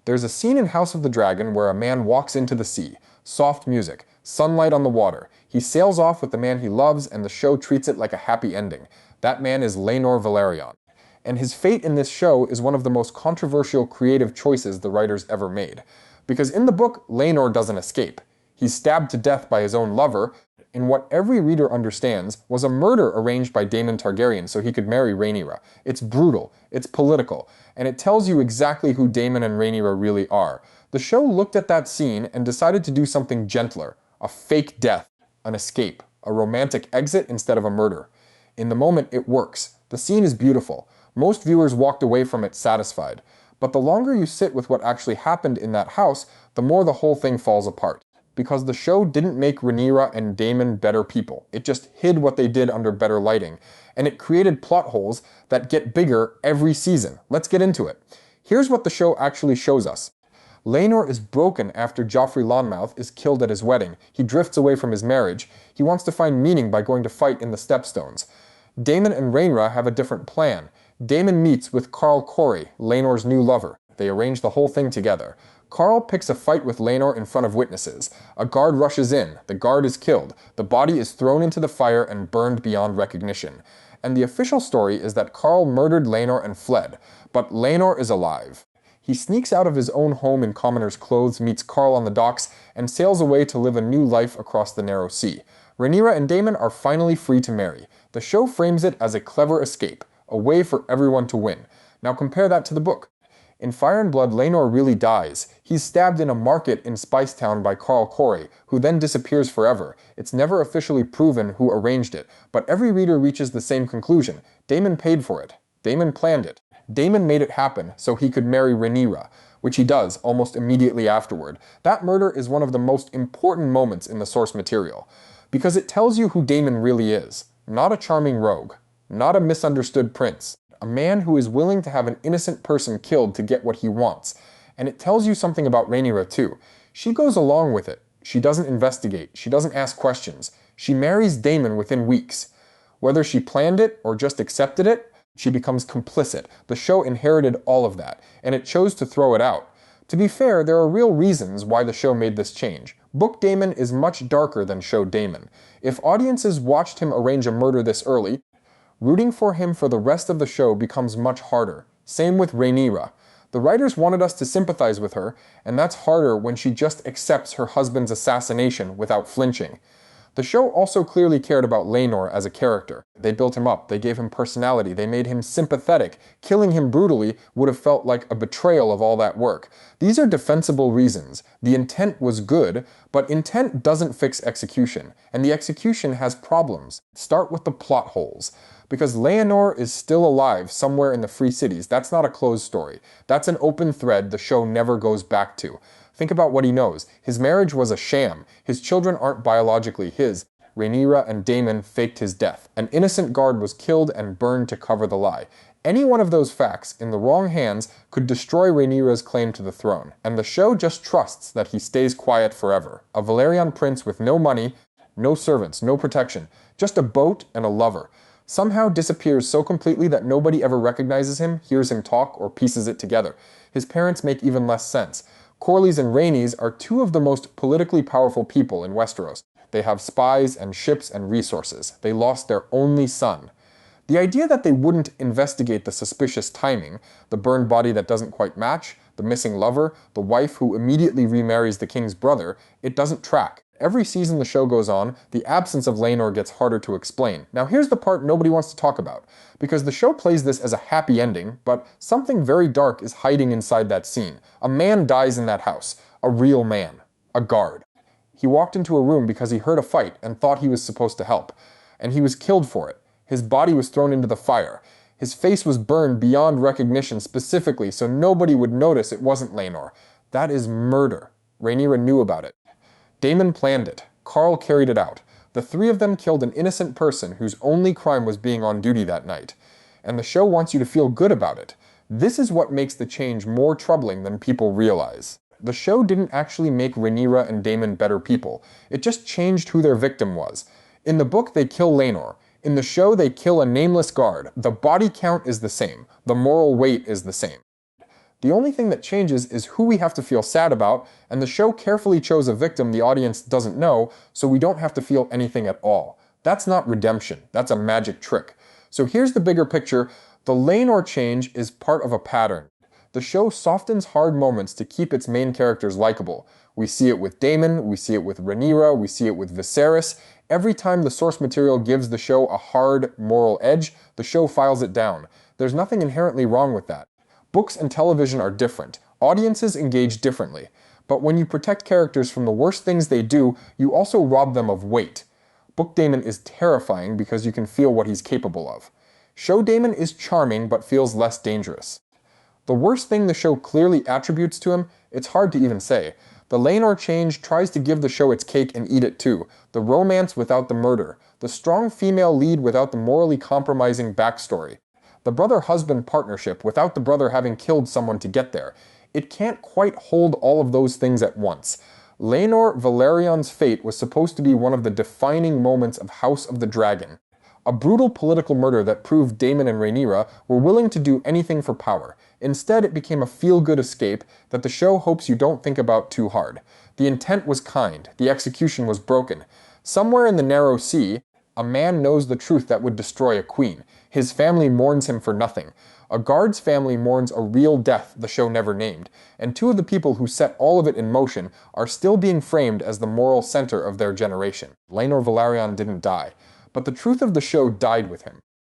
There's a scene in House of the Dragon where a man walks into the sea, soft music, sunlight on the water. He sails off with the man he loves, and the show treats it like a happy ending. That man is Laenor Velaryon. And his fate in this show is one of the most controversial creative choices the writers ever made. Because in the book, Laenor doesn't escape. He's stabbed to death by his own lover, in what every reader understands was a murder arranged by Daemon Targaryen so he could marry Rhaenyra. It's brutal, it's political, and it tells you exactly who Daemon and Rhaenyra really are. The show looked at that scene and decided to do something gentler, a fake death, an escape, a romantic exit instead of a murder. In the moment, it works. The scene is beautiful. Most viewers walked away from it satisfied. But the longer you sit with what actually happened in that house, the more the whole thing falls apart. Because the show didn't make Rhaenyra and Daemon better people. It just hid what they did under better lighting. And it created plot holes that get bigger every season. Let's get into it. Here's what the show actually shows us. Laenor is broken after Joffrey Lonmouth is killed at his wedding. He drifts away from his marriage. He wants to find meaning by going to fight in the Stepstones. Daemon and Rhaenyra have a different plan. Daemon meets with Qarl Corey, Laenor's new lover. They arrange the whole thing together. Qarl picks a fight with Laenor in front of witnesses. A guard rushes in. The guard is killed. The body is thrown into the fire and burned beyond recognition. And the official story is that Qarl murdered Laenor and fled. But Laenor is alive. He sneaks out of his own home in commoner's clothes, meets Qarl on the docks, and sails away to live a new life across the narrow sea. Rhaenyra and Daemon are finally free to marry. The show frames it as a clever escape, a way for everyone to win. Now compare that to the book. In Fire and Blood, Laenor really dies. He's stabbed in a market in Spicetown by Qarl Corey, who then disappears forever. It's never officially proven who arranged it, but every reader reaches the same conclusion. Daemon paid for it. Daemon planned it. Daemon made it happen so he could marry Rhaenyra, which he does almost immediately afterward. That murder is one of the most important moments in the source material, because it tells you who Daemon really is. Not a charming rogue, not a misunderstood prince. A man who is willing to have an innocent person killed to get what he wants. And it tells you something about Rhaenyra too. She goes along with it. She doesn't investigate. She doesn't ask questions. She marries Daemon within weeks. Whether she planned it or just accepted it, she becomes complicit. The show inherited all of that, and it chose to throw it out. To be fair, there are real reasons why the show made this change. Book Daemon is much darker than show Daemon. If audiences watched him arrange a murder this early, rooting for him for the rest of the show becomes much harder. Same with Rhaenyra. The writers wanted us to sympathize with her, and that's harder when she just accepts her husband's assassination without flinching. The show also clearly cared about Laenor as a character. They built him up, they gave him personality, they made him sympathetic. Killing him brutally would have felt like a betrayal of all that work. These are defensible reasons. The intent was good, but intent doesn't fix execution, and the execution has problems. Start with the plot holes. Because Laenor is still alive somewhere in the Free Cities, that's not a closed story. That's an open thread the show never goes back to. Think about what he knows. His marriage was a sham. His children aren't biologically his. Rhaenyra and Daemon faked his death. An innocent guard was killed and burned to cover the lie. Any one of those facts, in the wrong hands, could destroy Rhaenyra's claim to the throne. And the show just trusts that he stays quiet forever. A Valyrian prince with no money, no servants, no protection. Just a boat and a lover. Somehow disappears so completely that nobody ever recognizes him, hears him talk, or pieces it together. His parents make even less sense. Corlys and Rhaenys are two of the most politically powerful people in Westeros. They have spies and ships and resources. They lost their only son. The idea that they wouldn't investigate the suspicious timing, the burned body that doesn't quite match, the missing lover, the wife who immediately remarries the king's brother, it doesn't track. Every season the show goes on, the absence of Laenor gets harder to explain. Now here's the part nobody wants to talk about, because the show plays this as a happy ending, but something very dark is hiding inside that scene. A man dies in that house. A real man. A guard. He walked into a room because he heard a fight and thought he was supposed to help, and he was killed for it. His body was thrown into the fire. His face was burned beyond recognition specifically so nobody would notice it wasn't Laenor. That is murder. Rhaenyra knew about it. Daemon planned it. Qarl carried it out. The three of them killed an innocent person whose only crime was being on duty that night. And the show wants you to feel good about it. This is what makes the change more troubling than people realize. The show didn't actually make Rhaenyra and Daemon better people. It just changed who their victim was. In the book, they kill Laenor. In the show, they kill a nameless guard. The body count is the same. The moral weight is the same. The only thing that changes is who we have to feel sad about, and the show carefully chose a victim the audience doesn't know, so we don't have to feel anything at all. That's not redemption, that's a magic trick. So here's the bigger picture: the Laenor change is part of a pattern. The show softens hard moments to keep its main characters likable. We see it with Daemon, we see it with Rhaenyra, we see it with Viserys. Every time the source material gives the show a hard, moral edge, the show files it down. There's nothing inherently wrong with that. Books and television are different. Audiences engage differently. But when you protect characters from the worst things they do, you also rob them of weight. Book Daemon is terrifying because you can feel what he's capable of. Show Daemon is charming but feels less dangerous. The worst thing the show clearly attributes to him, it's hard to even say. The Laenor change tries to give the show its cake and eat it too. The romance without the murder. The strong female lead without the morally compromising backstory. The brother-husband partnership without the brother having killed someone to get there. It can't quite hold all of those things at once. Laenor Velaryon's fate was supposed to be one of the defining moments of House of the Dragon. A brutal political murder that proved Daemon and Rhaenyra were willing to do anything for power. Instead, it became a feel-good escape that the show hopes you don't think about too hard. The intent was kind, the execution was broken. Somewhere in the narrow sea, a man knows the truth that would destroy a queen. His family mourns him for nothing. A guard's family mourns a real death the show never named, and two of the people who set all of it in motion are still being framed as the moral center of their generation. Laenor Velaryon didn't die, but the truth of the show died with him.